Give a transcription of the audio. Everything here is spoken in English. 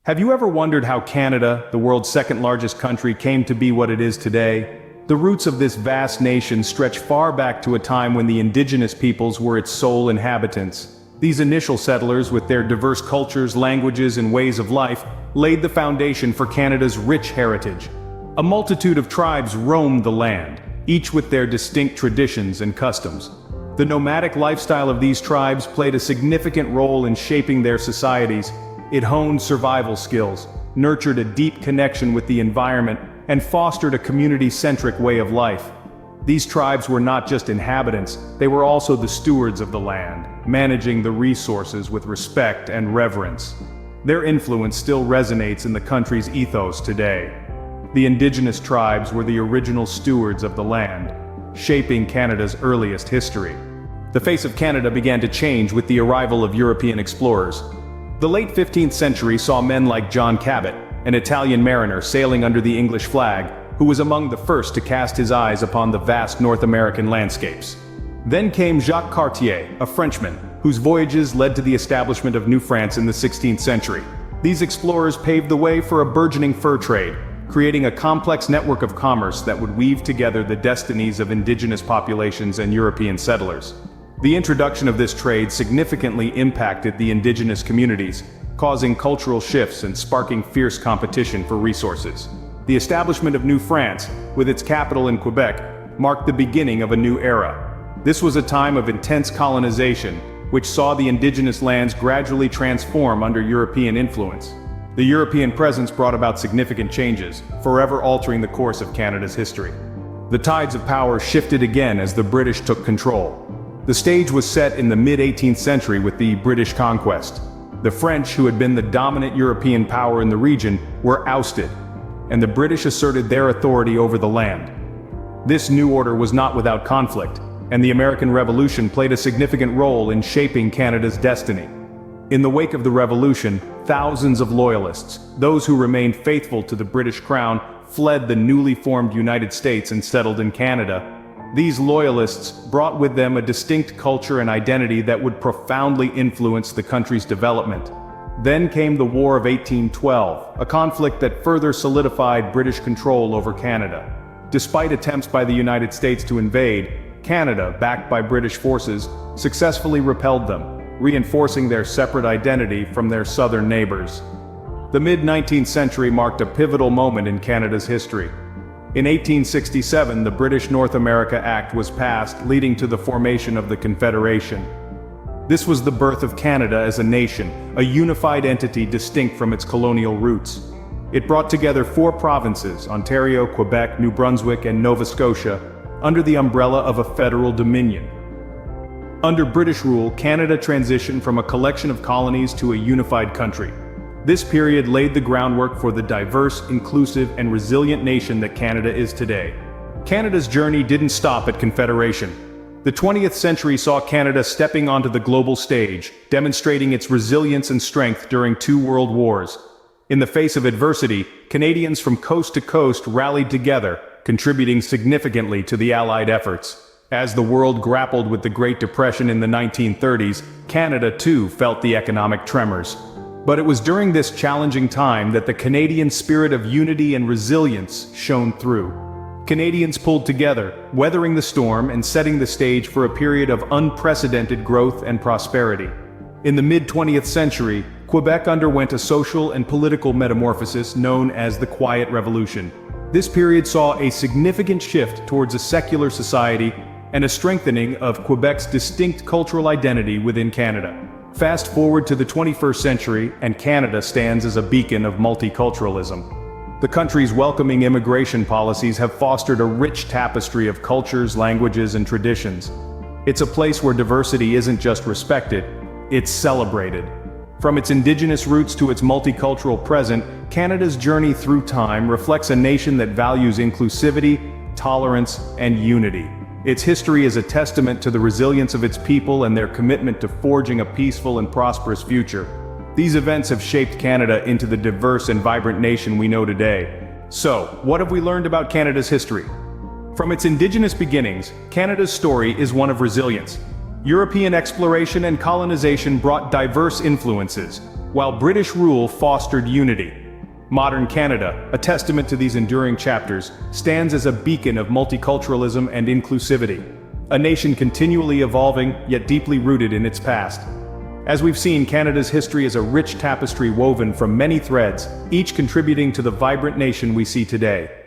Have you ever wondered how Canada, the world's second largest country, came to be what it is today? The roots of this vast nation stretch far back to a time when the indigenous peoples were its sole inhabitants. These initial settlers, with their diverse cultures, languages, and ways of life, laid the foundation for Canada's rich heritage. A multitude of tribes roamed the land, each with their distinct traditions and customs. The nomadic lifestyle of these tribes played a significant role in shaping their societies. It honed survival skills, nurtured a deep connection with the environment, and fostered a community-centric way of life. These tribes were not just inhabitants, they were also the stewards of the land, managing the resources with respect and reverence. Their influence still resonates in the country's ethos today. The indigenous tribes were the original stewards of the land, shaping Canada's earliest history. The face of Canada began to change with the arrival of European explorers. The late 15th century saw men like John Cabot, an Italian mariner sailing under the English flag, who was among the first to cast his eyes upon the vast North American landscapes. Then came Jacques Cartier, a Frenchman, whose voyages led to the establishment of New France in the 16th century. These explorers paved the way for a burgeoning fur trade, creating a complex network of commerce that would weave together the destinies of indigenous populations and European settlers. The introduction of this trade significantly impacted the indigenous communities, causing cultural shifts and sparking fierce competition for resources. The establishment of New France, with its capital in Quebec, marked the beginning of a new era. This was a time of intense colonization, which saw the indigenous lands gradually transform under European influence. The European presence brought about significant changes, forever altering the course of Canada's history. The tides of power shifted again as the British took control. The stage was set in the mid-18th century with the British conquest. The French, who had been the dominant European power in the region, were ousted, and the British asserted their authority over the land. This new order was not without conflict, and the American Revolution played a significant role in shaping Canada's destiny. In the wake of the Revolution, thousands of Loyalists, those who remained faithful to the British Crown, fled the newly formed United States and settled in Canada. These Loyalists brought with them a distinct culture and identity that would profoundly influence the country's development. Then came the War of 1812, a conflict that further solidified British control over Canada. Despite attempts by the United States to invade, Canada, backed by British forces, successfully repelled them, reinforcing their separate identity from their southern neighbors. The mid-19th century marked a pivotal moment in Canada's history. In 1867, the British North America Act was passed, leading to the formation of the Confederation. This was the birth of Canada as a nation, a unified entity distinct from its colonial roots. It brought together 4 provinces, Ontario, Quebec, New Brunswick, and Nova Scotia, under the umbrella of a federal dominion. Under British rule, Canada transitioned from a collection of colonies to a unified country. This period laid the groundwork for the diverse, inclusive, and resilient nation that Canada is today. Canada's journey didn't stop at Confederation. The 20th century saw Canada stepping onto the global stage, demonstrating its resilience and strength during 2 world wars. In the face of adversity, Canadians from coast to coast rallied together, contributing significantly to the Allied efforts. As the world grappled with the Great Depression in the 1930s, Canada too felt the economic tremors. But it was during this challenging time that the Canadian spirit of unity and resilience shone through. Canadians pulled together, weathering the storm and setting the stage for a period of unprecedented growth and prosperity. In the mid-20th century, Quebec underwent a social and political metamorphosis known as the Quiet Revolution. This period saw a significant shift towards a secular society and a strengthening of Quebec's distinct cultural identity within Canada. Fast forward to the 21st century, and Canada stands as a beacon of multiculturalism. The country's welcoming immigration policies have fostered a rich tapestry of cultures, languages, and traditions. It's a place where diversity isn't just respected, it's celebrated. From its indigenous roots to its multicultural present, Canada's journey through time reflects a nation that values inclusivity, tolerance, and unity. Its history is a testament to the resilience of its people and their commitment to forging a peaceful and prosperous future. These events have shaped Canada into the diverse and vibrant nation we know today. So, what have we learned about Canada's history? From its indigenous beginnings, Canada's story is one of resilience. European exploration and colonization brought diverse influences, while British rule fostered unity. Modern Canada, a testament to these enduring chapters, stands as a beacon of multiculturalism and inclusivity. A nation continually evolving, yet deeply rooted in its past. As we've seen, Canada's history is a rich tapestry woven from many threads, each contributing to the vibrant nation we see today.